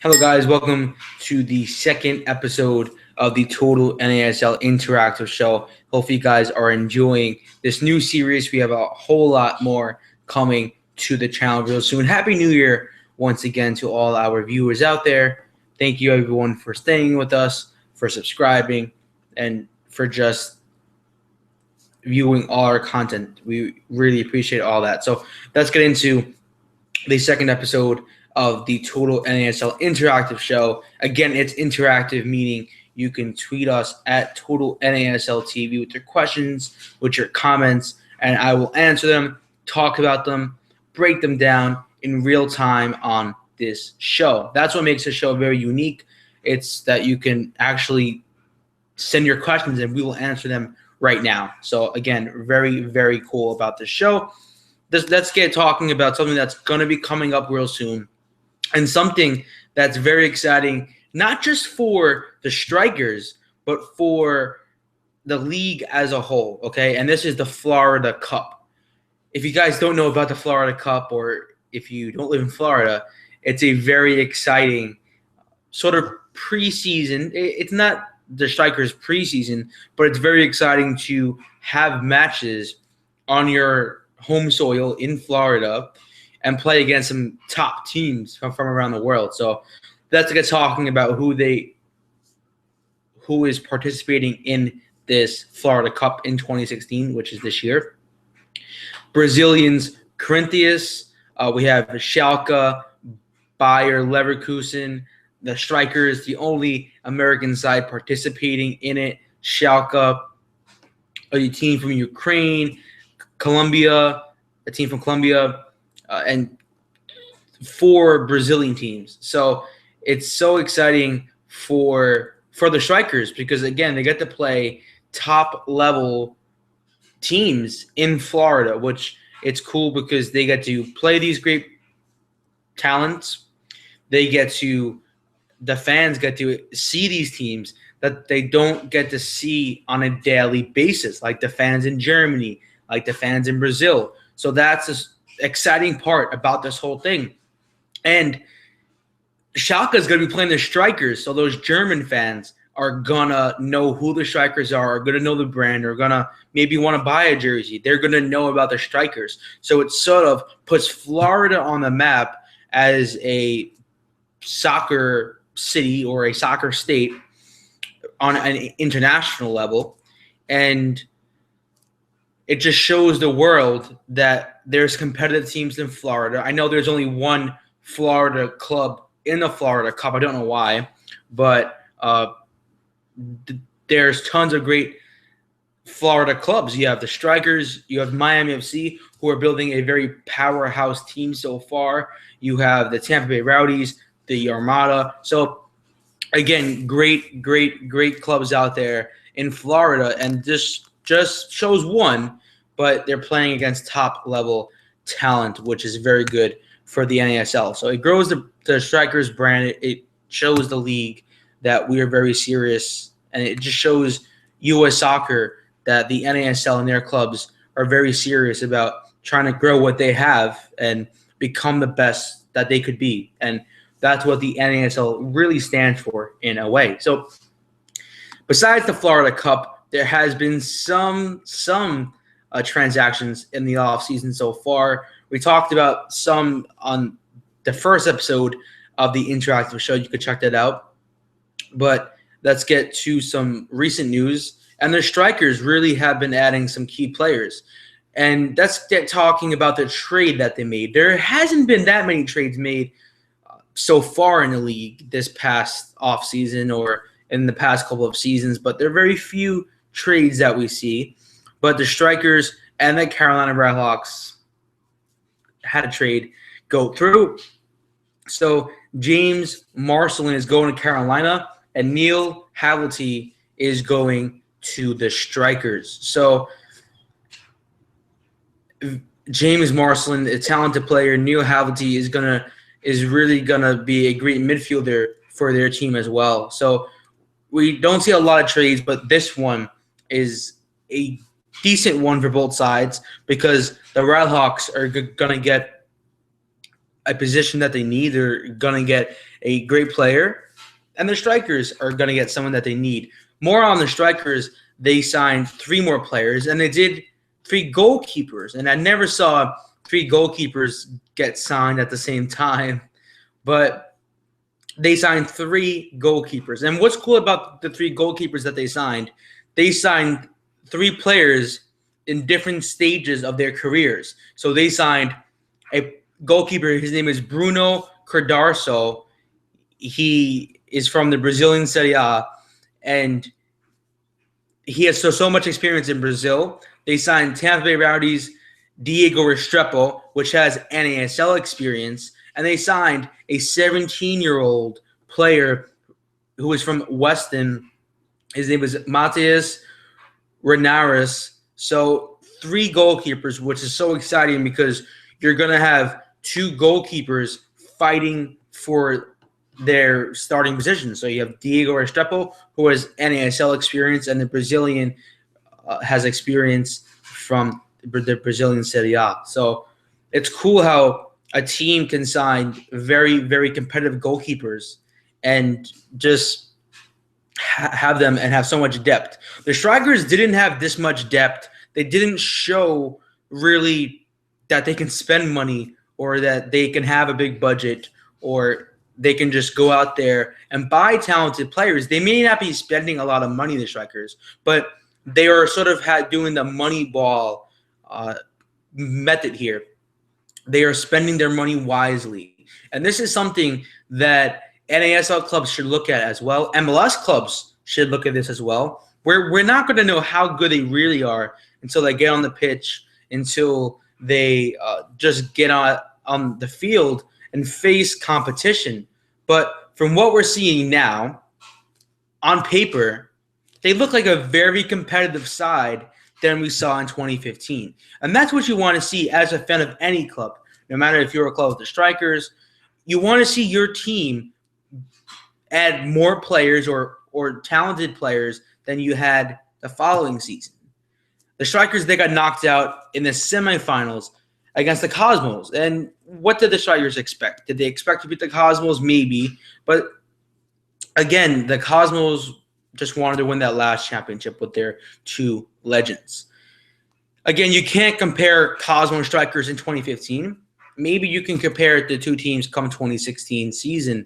Hello, guys. Welcome to the second episode of the Total NASL Interactive show. Hopefully, you guys are enjoying this new series. We have a whole lot more coming to the channel real soon. Happy New Year once again to all our viewers out there. Thank you, everyone, for staying with us, for subscribing, and for just viewing all our content. We really appreciate all that. So let's get into the second episode of the Total NASL Interactive show. Again, it's interactive, meaning you can tweet us at Total NASL TV with your questions, with your comments, and I will answer them, talk about them, break them down in real time on this show. That's what makes the show very unique. It's that you can actually send your questions and we will answer them right now. So again, very, very cool about this show. Let's get talking about something that's going to be coming up real soon, and something that's very exciting, not just for the strikers, but for the league as a whole, okay? And this is the Florida Cup. If you guys don't know about the Florida Cup, or if you don't live in Florida, it's a very exciting sort of preseason. It's not the strikers' preseason, but it's very exciting to have matches on your home soil in Florida and play against some top teams from around the world. So let's get talking about who is participating in this Florida Cup in 2016, which is this year. Brazilians, Corinthians. We have Schalke, Bayer Leverkusen. The strikers, the only American side participating in it. Schalke, a team from Ukraine. Colombia, a team from Colombia, and 4 Brazilian teams. So it's so exciting for the strikers because, again, they get to play top-level teams in Florida, which it's cool because they get to play these great talents. The fans get to see these teams that they don't get to see on a daily basis, like the fans in Germany, like the fans in Brazil. So that's the exciting part about this whole thing. And Schalke is going to be playing the strikers, so those German fans are going to know who the strikers are going to know the brand, are going to maybe want to buy a jersey. They're going to know about the strikers. So it sort of puts Florida on the map as a soccer city or a soccer state on an international level. And it just shows the world that there's competitive teams in Florida. I know there's only one Florida club in the Florida Cup. I don't know why, but there's tons of great Florida clubs. You have the Strikers. You have Miami FC, who are building a very powerhouse team so far. You have the Tampa Bay Rowdies, the Armada. So, again, great clubs out there in Florida, and this just shows one, but they're playing against top-level talent, which is very good for the NASL. So it grows the Strikers brand. It shows the league that we are very serious, and it just shows U.S. soccer that the NASL and their clubs are very serious about trying to grow what they have and become the best that they could be. And that's what the NASL really stands for in a way. So besides the Florida Cup, there has been some transactions in the offseason so far. We talked about some on the first episode of the interactive show. You could check that out. But let's get to some recent news. And the strikers really have been adding some key players. And let's get talking about the trade that they made. There hasn't been that many trades made so far in the league this past offseason or in the past couple of seasons, but there are very few trades that we see. But the strikers and the Carolina Blackhawks had a trade go through. So James Marcelin is going to Carolina, and Neil Havlity is going to the Strikers. So James Marcelin, a talented player. Neil Havlity is really gonna be a great midfielder for their team as well. So we don't see a lot of trades, but this one is a decent one for both sides because the Red Hawks are going to get a position that they need, they're going to get a great player, and the strikers are going to get someone that they need. More on the strikers, they signed 3 more players, and they did 3 goalkeepers. And I never saw 3 goalkeepers get signed at the same time, but they signed 3 goalkeepers. And what's cool about the 3 goalkeepers that they signed 3 players in different stages of their careers. So they signed a goalkeeper. His name is Bruno Cardarso. He is from the Brazilian Serie A, and he has so much experience in Brazil. They signed Tampa Bay Rowdies' Diego Restrepo, which has NASL experience, and they signed a 17-year-old player who is from Weston. His name is Matias Renares. So 3 goalkeepers, which is so exciting because you're going to have 2 goalkeepers fighting for their starting position. So you have Diego Restrepo, who has NASL experience, and the Brazilian has experience from the Brazilian Serie A. So it's cool how a team can sign very, very competitive goalkeepers and just have them and have so much depth. The strikers didn't have this much depth. They didn't show really that they can spend money or that they can have a big budget or they can just go out there and buy talented players. They may not be spending a lot of money, the strikers, but they are sort of doing the money ball method here. They are spending their money wisely. And this is something that NASL clubs should look at as well. MLS clubs should look at this as well. We're not going to know how good they really are until they get on the pitch, until they just get on the field and face competition. But from what we're seeing now, on paper, they look like a very competitive side than we saw in 2015. And that's what you want to see as a fan of any club. No matter if you're a club with the strikers, you want to see your team add more players or talented players than you had the following season. The strikers, they got knocked out in the semifinals against the Cosmos. And what did the strikers expect? Did they expect to beat the Cosmos? Maybe. But again, the Cosmos just wanted to win that last championship with their 2 legends. Again, you can't compare Cosmos strikers in 2015. Maybe you can compare the 2 teams come 2016 season,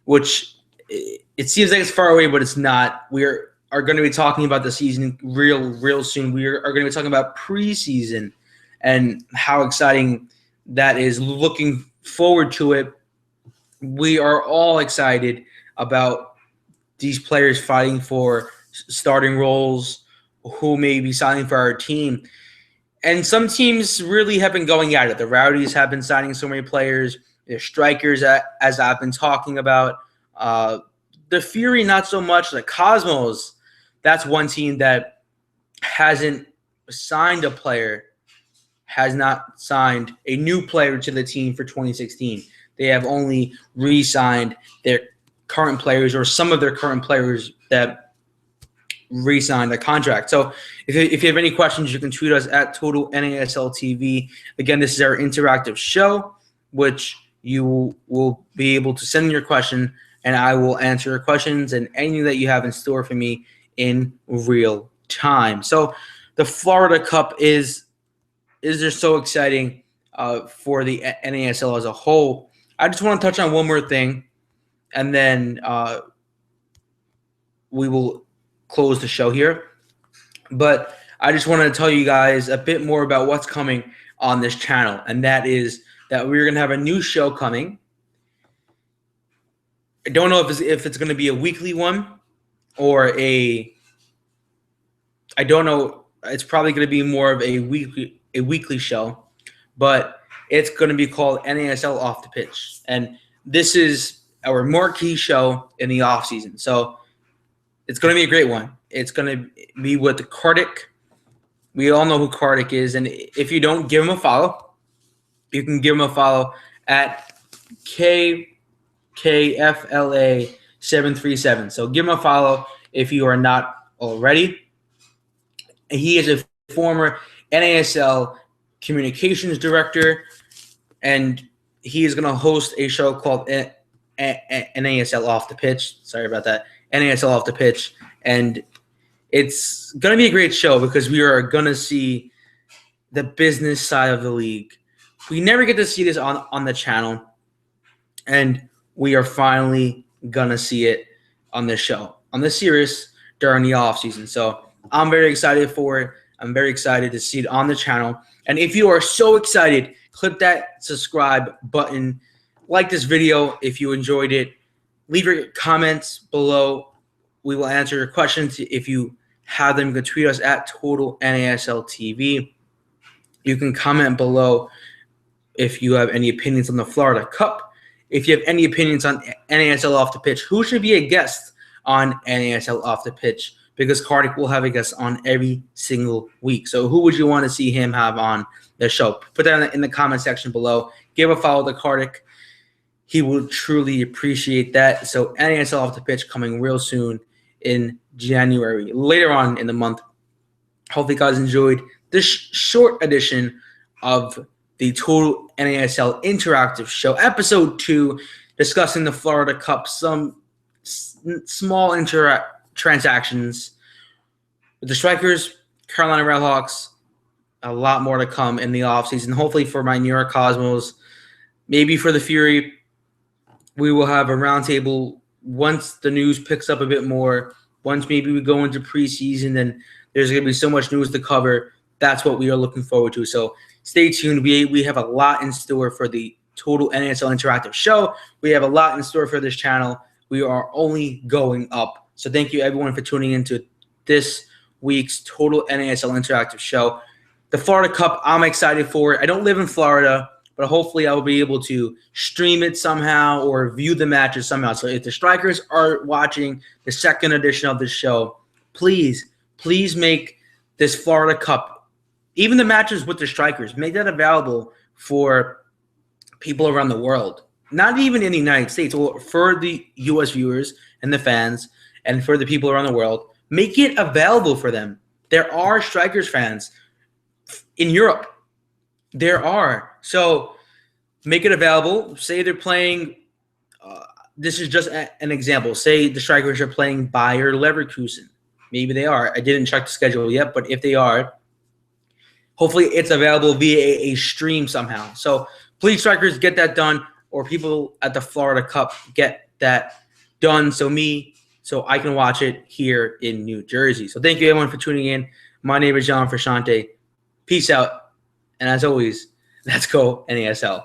which it seems like it's far away, but it's not. We are going to be talking about the season real soon. We are going to be talking about preseason and how exciting that is. Looking forward to it. We are all excited about these players fighting for starting roles, who may be signing for our team. And some teams really have been going at it. The Rowdies have been signing so many players. The strikers, as I've been talking about. The Fury, not so much. The Cosmos, that's one team that hasn't signed a player, has not signed a new player to the team for 2016. They have only re-signed their current players or some of their current players that re-signed a contract. So if you have any questions, you can tweet us at Total NASL TV. Again, this is our interactive show, which you will be able to send in your question, and I will answer your questions and anything that you have in store for me in real time. So the Florida Cup is just so exciting for the NASL as a whole. I just want to touch on one more thing, and then we will close the show here. But I just want to tell you guys a bit more about what's coming on this channel, and that is that we're going to have a new show coming. I don't know if it's going to be a weekly one or I don't know. It's probably going to be more of a weekly show, but it's going to be called NASL Off the Pitch. And this is our marquee show in the off season. So it's going to be a great one. It's going to be with Kartik. We all know who Kartik is. And if you don't, give him a follow. You can give him a follow at KFLA737. So give him a follow if you are not already. He is a former NASL communications director, and he is going to host a show called NASL Off the Pitch. Sorry about that. NASL Off the Pitch. And it's going to be a great show because we are going to see the business side of the league. We never get to see this on the channel, and we are finally going to see it on this show, on this series during the offseason. So I'm very excited for it. I'm very excited to see it on the channel. And if you are so excited, click that subscribe button. Like this video if you enjoyed it. Leave your comments below. We will answer your questions if you have them. You can tweet us at Total NASL TV. You can comment below if you have any opinions on the Florida Cup. If you have any opinions on NASL Off the Pitch, who should be a guest on NASL Off the Pitch? Because Kartik will have a guest on every single week. So who would you want to see him have on the show? Put that in the comment section below. Give a follow to Kartik. He will truly appreciate that. So NASL Off the Pitch coming real soon in January, later on in the month. Hopefully you guys enjoyed this short edition of the Total NASL Interactive Show, Episode 2, discussing the Florida Cup, some small transactions with the Strikers, Carolina Railhawks, a lot more to come in the offseason. Hopefully for my New York Cosmos, maybe for the Fury, we will have a roundtable once the news picks up a bit more. Once maybe we go into preseason, and there's going to be so much news to cover. That's what we are looking forward to. So stay tuned. We have a lot in store for the Total NASL Interactive Show. We have a lot in store for this channel. We are only going up. So thank you, everyone, for tuning into this week's Total NASL Interactive Show. The Florida Cup, I'm excited for it. I don't live in Florida, but hopefully I will be able to stream it somehow or view the matches somehow. So if the Strikers are watching the second edition of this show, please make this Florida Cup, even the matches with the Strikers, make that available for people around the world. Not even in the United States, or for the U.S. viewers and the fans and for the people around the world. Make it available for them. There are Strikers fans in Europe. There are. So make it available. Say they're playing this is just an example. Say the Strikers are playing Bayer Leverkusen. Maybe they are. I didn't check the schedule yet, but if they are, hopefully it's available via a stream somehow. So please, Strikers, get that done, or people at the Florida Cup get that done so I can watch it here in New Jersey. So thank you, everyone, for tuning in. My name is John Frashante. Peace out. And as always, let's go NASL.